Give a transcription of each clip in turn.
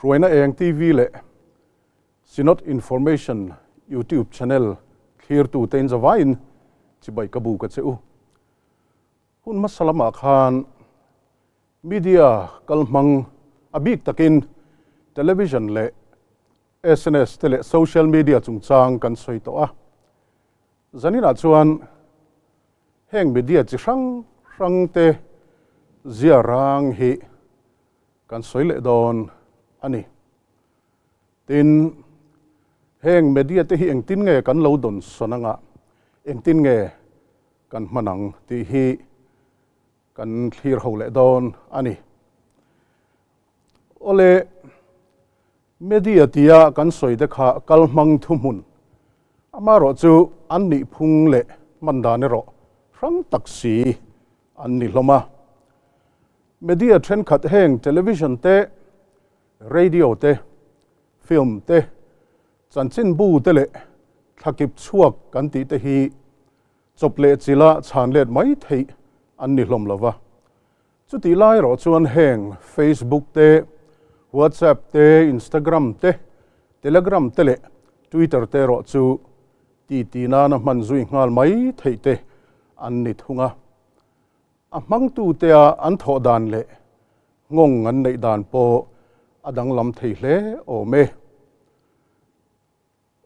Ruina Eng TV le Sinot Information YouTube channel clear to ten zavain chibai kabu ka cheu hun masalama khan media kalmang abik takin television le SNS tele social media chungchang kan soi to a zanina chuan heng media chi rang te zia rang hi kan soi le don ani tin heng media te hi eng tin nge kan lo don sonanga eng tin nge kan manang ti hi kan clear ho le don ani ole media tia kan soi de kha kalmang thumun amaro chu anni phung le mandane ro rang taksi anni loma media trend khat heng television te radio te film te chanchin bu te le thakip chuak kan ti te hi chople chila chanlet mai thei anni hlom lova chuti lai ro chuan heng Facebook te WhatsApp te Instagram te Telegram te le Twitter te ro chu ti na na man zui ngal mai thei te anni thunga amang tu te an tho dan le ngong an nei dan po adang lam thei hle o me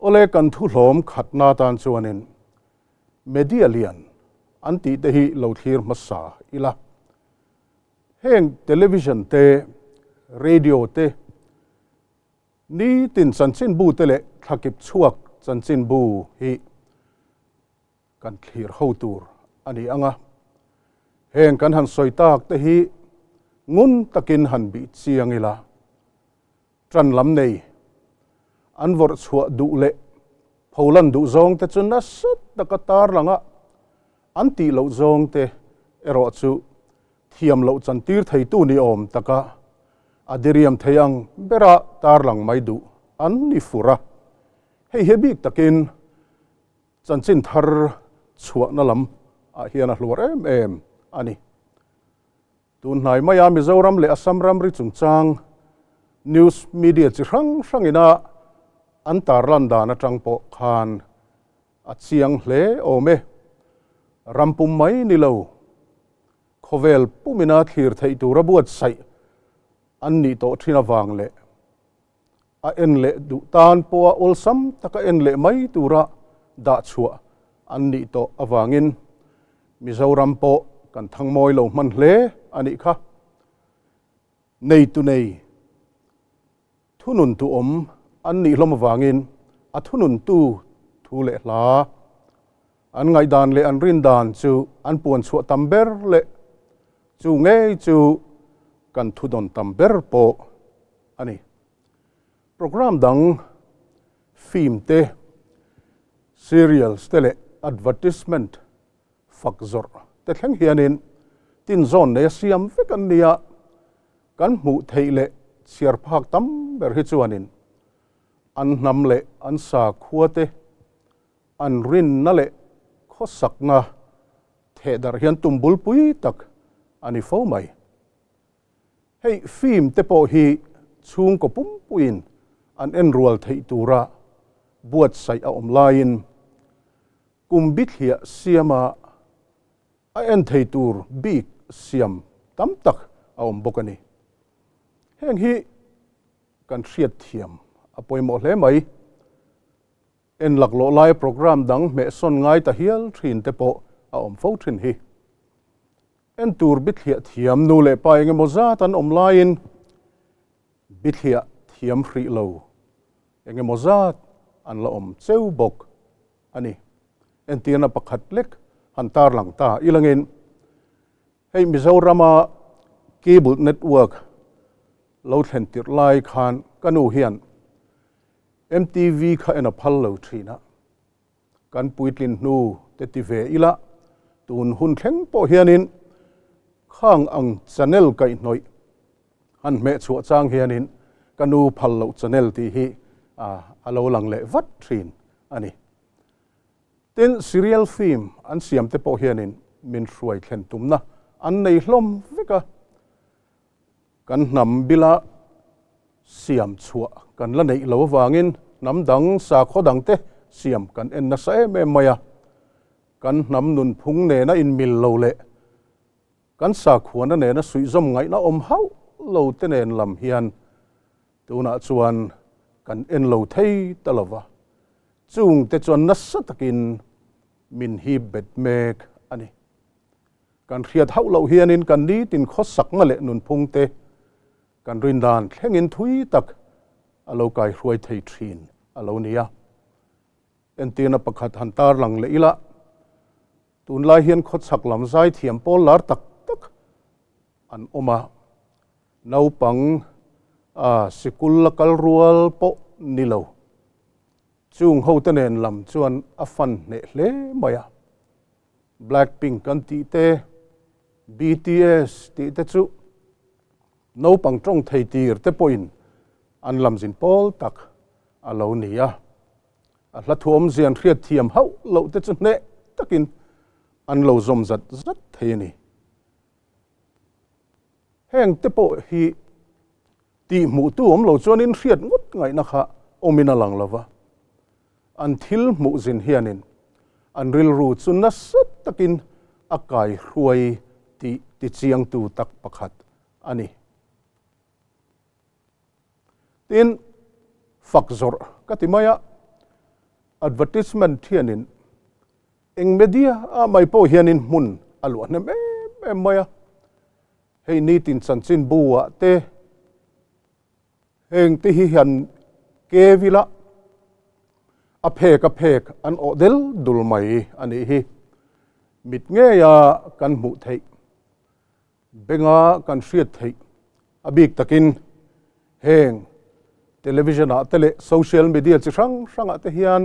ole kan thu hlom khatna tan chuanin media lian anti te hi lo thlir masa ila heng television te radio te ni tin chanchin bu te le thakip chuak chanchin bu hi kan thlir ho tur ani anga heng kan han soitak te hi ngun takin han bi chiang ila tran lam nei an vor chua du le pholan du zong te chun na sat takatar langa anti lo zong te ero chu thiam lo chan tir thei tu ni om taka adiriam theyang bera tar lang mai du an ni fura hei hebik takin chanchin thar chua na lam a hian a hlur em ani tun hnai maya Mizoram le Assam ram ri chungchang news media chi rang ina an tar lan dan atang po khan a chiang hle ome rampum mai ni lo khovel pumina thlir thei tu rabuat sai an ni to thina wang le a en le du tan po ol sam taka en le mai tura da chua an ni to awangin Mizoram po kan thang moi lo man hle ani kha nei tu nei thunun tu om an ni hlom wangin a thunun tu thu le hla an ngai dan le an rin dan chu an puan chu tamber le chu nge chu kan thu don tamber po ani program dang film te serials te le advertisement fakzor te thleng hianin tin zone ne siam vekan nia kan mu thei le siar phak tam ber hi chuanin an nam le an sa khuate an rin na le khosak na the dar hian tumbul pui tak ani fo mai hei film te po hi chung ko pum puin an enroll thei tura buat sai a online kumbit hia siama a en thei tur big siam tam tak a om bokani heng hi kan hriat thiam apoi mo hle mai en lak lo lai program dang me son ngai ta hial thin te po a om fo thin hi en tur bit hia thiam nu le pa enge moza tan om lain bit hia thiam hri lo enge moza an la om cheu bok ani en tiana pakhat lek han tar lang ta ilangin hei Mizorama cable network lo thlen tir lai khan kanu hian MTV kha ena phal lo thina kan puitlin nu te ti ve ila tun hun thleng po hianin khang ang channel kai noi han me chu chang hianin kanu phal lo channel ti hi alo lang le vat thin ani ten serial film an siam te po hianin min hruai thlen tumna an nei hlom veka kan nam bila siam chua kan la nei lo wangin nam dang sa kho dang te siam kan en na sa me maya kan nam nun phung ne na in mil lo le kan sa khuan na ne na sui zom ngai na om hau lo te nen lam hian tuna chuan kan en lo thei talawa chung te chuan na sa takin min hi bet mek ani kan riat hau lo hianin kan ni tin kho sak nga le nun phung te kan rin dan thlengin thui tak alo kai hruai thei thin alo nia en tina pakhat han tar lang le ila tun lai hian khot sak lam zai thiam pol lar tak tak an oma nau pang sikul lakal rual po nilo chung ho tanen lam chuan a fan ne hle maya Blackpink kan ti te BTS ti te chu no pang trong thei tir te point an lam zin pol tak alo nia a hla thuam zian riat thiam hau lo te chu ne takin an lo zom zat zat thei ni heng te po hi ti mu tu om lo chuan in riat ngot ngai na kha omina lang lova an thil mu zin hianin an ril ru chun na sat takin akai hruai ti chiang tu tak pakhat ani tin fakzor katimaya advertisement hianin eng media a mai po hianin mun alu nem em maya hei ni tin chan chin buwa te heng te hi hian ke vila a phek an odel dul mai ani hi mit nge ya kan mu thei benga kan hriat thei abik takin heng television a tele social media chi rang a te hian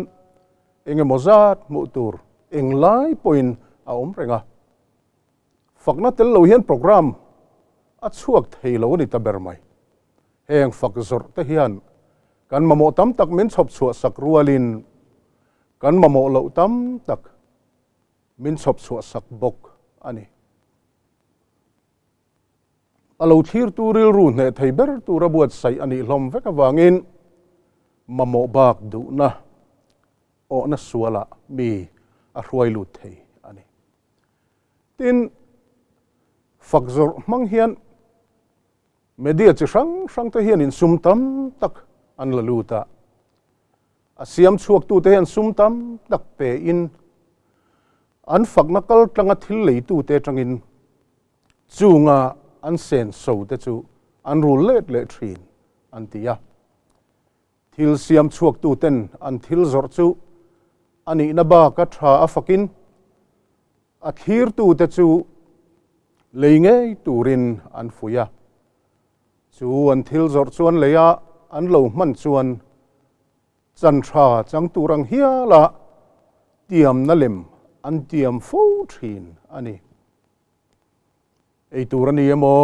enge mozat mu tur eng lai point a om renga fakna tel lo hian program a chuak thei lo ni ta ber mai heng fakzor te hian kan mamo tam tak min chhop chhuah sak rualin kan mamo lo tam tak min chhop chhuah sak bok ani alo thir turil ru ne thei ber tura buat sai ani hlom veka wangin mamo bak du na o na suala mi a hruai lut thei ani tin fakzor mang hian media chi sang te hian in sum tam tak an la luta a siam chuak tu te hian sum tam tak pe in an fakna kal tlanga thil lei tu te tangin chunga an sen so te chu an ru let le thin an tia thil siam chuak tu ten an thil zor chu ani na ba ka tha a fakin a thir tu te chu leinge turin an fuya chu an thil zor chuan leya an lo man chuan chan tha chang turang hia la tiam na lem an tiam fo thin ani ei tur ani emo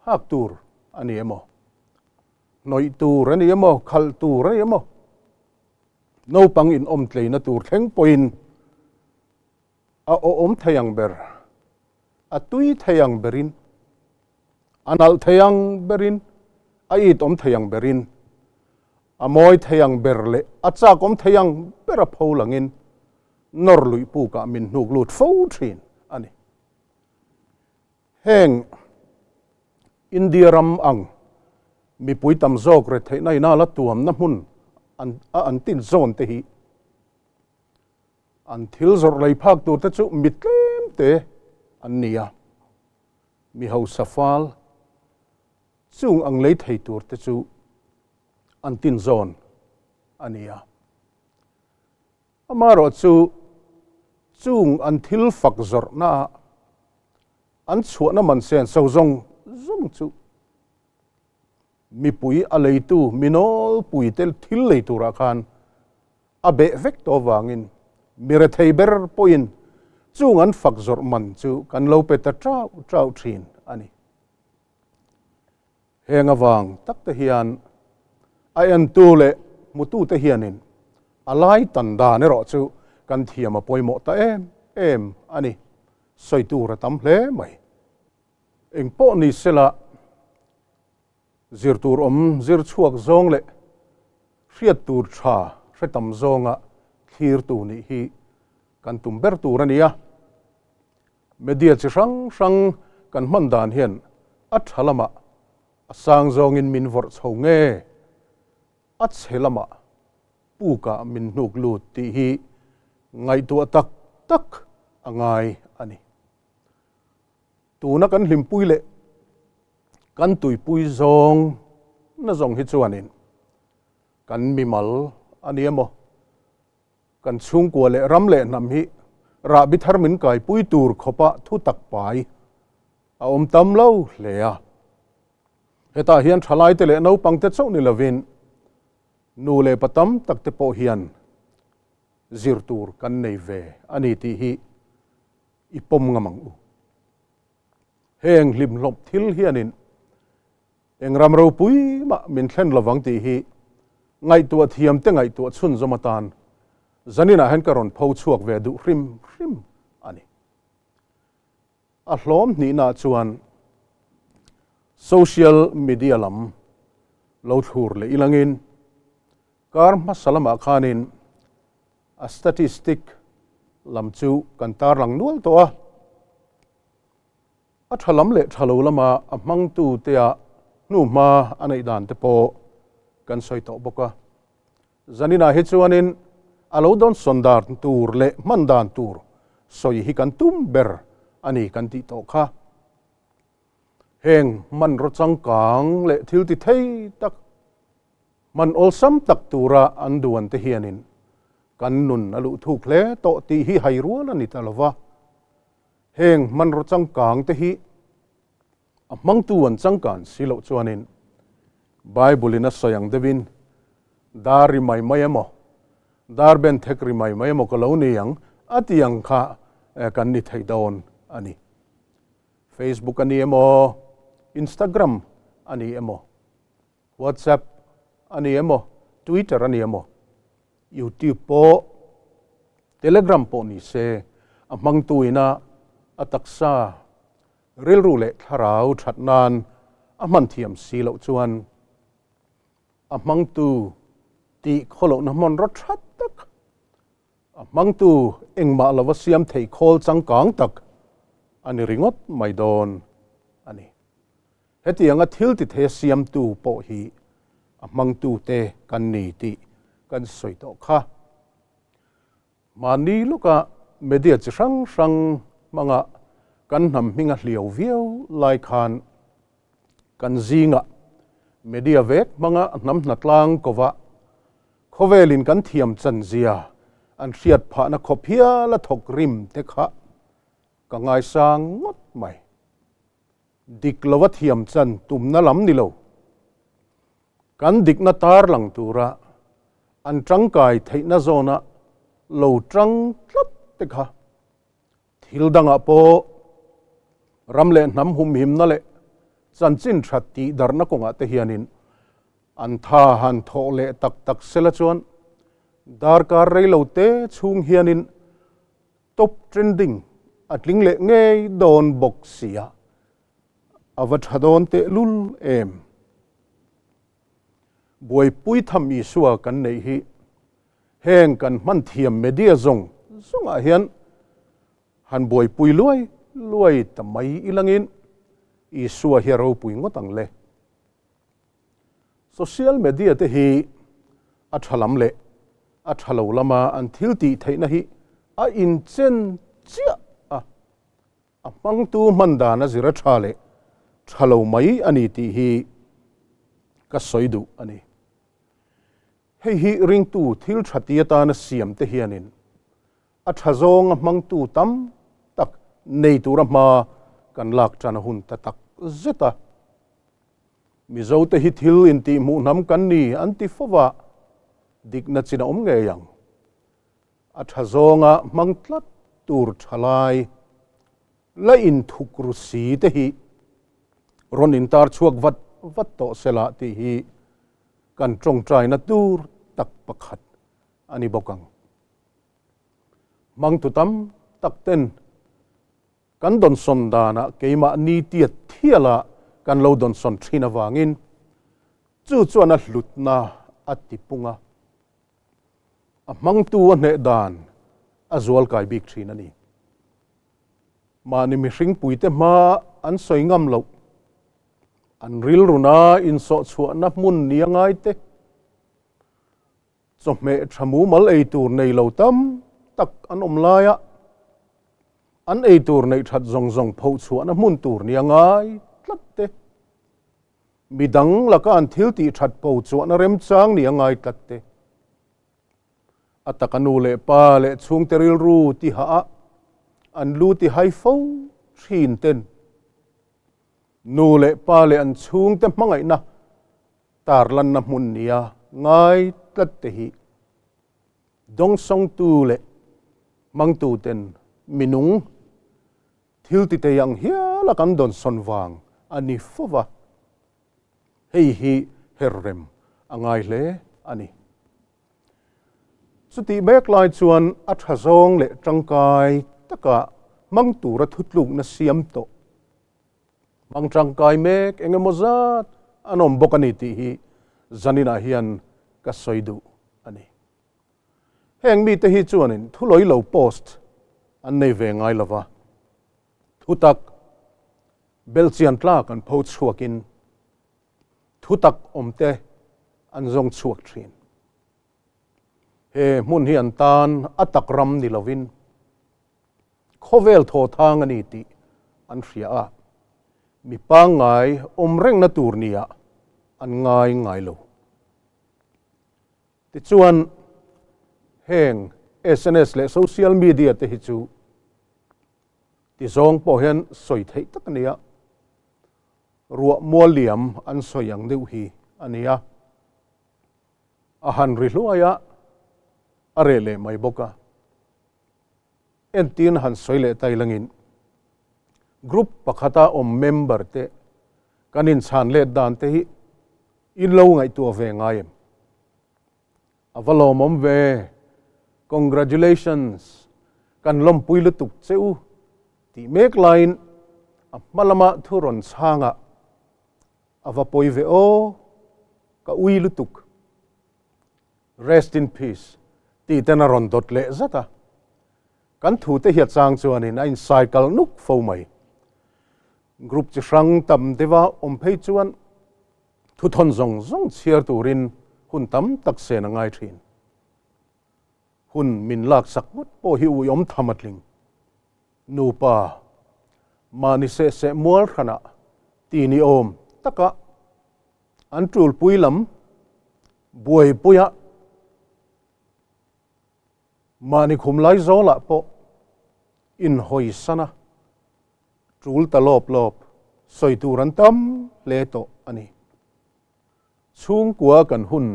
hak tur ani emo noi tur ani emo khal tur ani emo no pang in om tleina tur thleng point a om thayang ber a tui thayang berin anal thayang berin a it om thayang berin a moi thayang berle a chak om thayang bera pholangin nor lui pu ka min nuk lut fo thin ani heng India ram ang mi pui tam zok re thei nai na la tuam na hun an tin zone te hi an thil zor lei phak tu te chu mitlem te an nia mi ho safal chung ang lei thei tur te chu an tin zone ania amaro chu chung an thil fak zor na an chuan na man sen so zong chu mi pui a lei tu minol pui tel thil lei tu ra khan a be vek to wangin mire thei ber point chung an fak zor man chu kan lo pe ta trau thin ani heng awang tak te hian ai an tu le mu tu te hianin alai tan da ne ro chu kan thiam a poimo ta em ani soi tu ra tam hle mai eng po ni sela zir tur zir chuak zong le riat tur tha hretam zonga thlir tu ni hi kan tumber tur ania media chi rang kan man dan hian a thalama asang zong in min vor chho nge at chelama puka min nuk lut ti hi ngai tu tak angai ani tuna kan hlimpui le kan tuipui zong na zong hi chuanin kan mimal ani emo kan chung kwa le ram le nam hi ra bi thar min kai pui tur khopa thu tak pai a tam lo le a heta hian thalai te le no pangte chau ni lovin nu le patam tak te po hian zir tur kan nei ve ani ti hi ipom ngamang u heng lim lop thil hianin engram ro pui ma min thlen lawang ti hi ngai tu thiam te ngai tu chun zomatan zanina hen karon pho chuak ve du hrim ani a hlom ni na chuan social media lam lo thur le ilangin karma salama khanin a statistic lam chu kan tar lang nual to a thalam le thalo lama a mang tu te a nu ma anei dan te po kan soi to boka zanina he chuanin alo don sondar tur le mandan tur soi hi kan tum ber ani kan ti to kha heng man ro chang kang le thil ti thei tak man ol sam tak tura an duan te hianin kan nun alu thuk le to ti hi hai ruan ani talawa heng man ro chang kang te hi amang tuan chang kan silo chuanin bible ina soyang devin dari mai mayamo dar ben thekri mai mayamo koloni yang atiang kha kan ni thei don ani Facebook ani emo Instagram ani emo WhatsApp ani emo Twitter ani emo YouTube po Telegram po ni se amang tuina ataksa rilru le tharau thatnan aman thiam silo chuan amang tu ti kholo na mon ro that tak amang tu engma lawa siam thei khol chang kang tak ani ringot mai don ani heti anga thil ti the siam tu po hi amang tu te kan ni ti kan soi to kha mani luka media chi sang manga kan nam minga hliau viau lai khan kan zinga media vek manga nam natlang kova khovelin kan thiam chan zia an riat pha na khophia la thok rim te kha ka ngai sang ngot mai dik lova thiam chan tum na lam ni lo kan dik na tar lang tura an trang kai thei na zona lo trang tlat te kha thil danga po ramle nam hum him na le chan chin thati darna konga te hianin an tha han tho le tak sela chuan dar kar rei lo te chung hianin top trending atling le ngei don boxia avat hadon te lul em boy pui tham i suwa kan nei hi heng kan man thiam media zong a hian han boy pui luai tamai ilangin i suwa hero pui ngotang le social media te hi athalam le athalo lama an thil ti theina hi a in chen chia a mang tu mandana zira thale thalo mai ani ti hi ka soidu ani hei hi ring tu thil thatia ta na siam te hianin a thazong mang tu tam tak nei tu rama kan lak tana hun ta tak zeta mi zo te hi thil in ti mu nam kan ni anti fawa dik na china nge yang a thazonga mangtlat tur thalai la in thukru si te hi ron in tar chuak vat to sela ti hi kan trong trai na tur tak pakhat ani bokang mang tu tam tak ten kan don son dana keima ni tiat thiala kan lo don son thina wangin chu chuan a hlut na a tipunga a mang tu a hne dan a zual kai bik thin ani mani mi hring puite ma an soi ngam lo an ril runa in so chua na mun niangai te chome thamu mal ei tur nei lo tam tak an omlaya an ei tur nei that zong zong pho chua na mun tur niangai tlat te midang laka an thil ti that pho chua na rem chang niangai tlat te atakanu le pa le chung teril ru ti ha an lu ti hai fo thin ten nu le pa le an chung te mangai na tar lan na mun nia ngai tlat te hi dong song tu le mang tu ten minung thil ti te yang hia la kan don son wang ani fova hei hi herrem angai le ani suti mek lai chuan a thazong le tangkai taka mang tu ra thutluk na siam to mang tangkai mek engemozat anom bokani ti hi zanina hian ka soidu ani heng mi te hi chuanin thuloi lo post an nei ve ngai lova thutak belchian tla kan pho chuakin thutak omte an zong chuak thin he mun hi an tan atak ram ni lovin khovel tho thang ani ti an hria a mi pa ngai omreng na tur nia an ngai ngai lo ti chuan heng SNS le social media te hi chu ti zong po hian soi thei tak ania ruwa mual liam an soyang deuh hi ania a han ri hluaya are le mai boka en tin han soile tai langin group pakhata om member te kanin chan le dan te hi in lo ngai tu ve ngaim avalom om ve congratulations kan lom puilu tuk cheu ti mek line malama thuron changa avapoi ve o ka uilu tuk rest in peace ti tena ron dot le zata kan thu te hiat chang chuanin in cycle nuk fo mai group chi hrang tam dewa om phei chuan thu thon zong zong chiar turin hun tam tak se na ngai thin hun min lak sak mut po hi u yom thamatling nu pa mani se mual khana ti ni om taka an tul puilam buai puya mani khum lai zola po in hoi sana tul ta lop lop soi turan tam le to ani chung kwa kan hun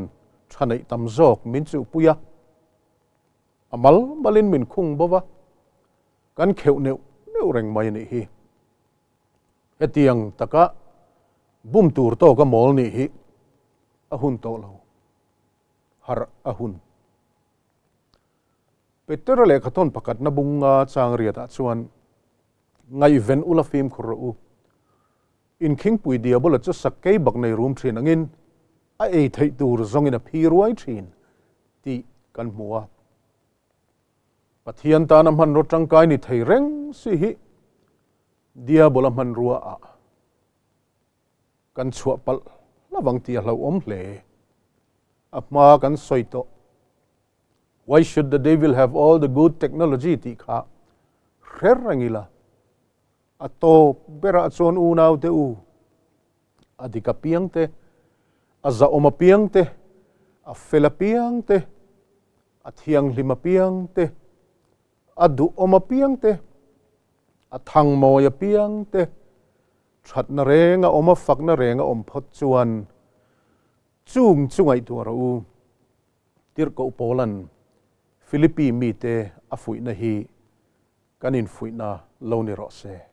thanai tam jok min chu puya amal balin min khung bowa kan kheu neu reng mai ni hi etiang taka bum tur to ka mol ni hi ahun to lo har ahun peter le khaton pakat na bunga chang ria ta chuan ngai ven ula film khuru in king pui dia bola chu sakai bak nei room thin angin a ei thei tur zong in a phiruai thin ti kan muwa pathian ta nam han ro tangkai ni thei reng si hi dia bola man ruwa a kan chua pal lawang ti hlo om hle apma kan soito why should the devil have all the good technology ti kha rangila ato bera chon u nau te u adika piang te aza oma piang te a fela piang te athiang lima piang te adu oma piang te athang moya piang te that na renga oma fak na renga om phot chuan chung chungai tu ro u tir ko polan Philippi mi te a fui na hi kanin fui na lo ni ro se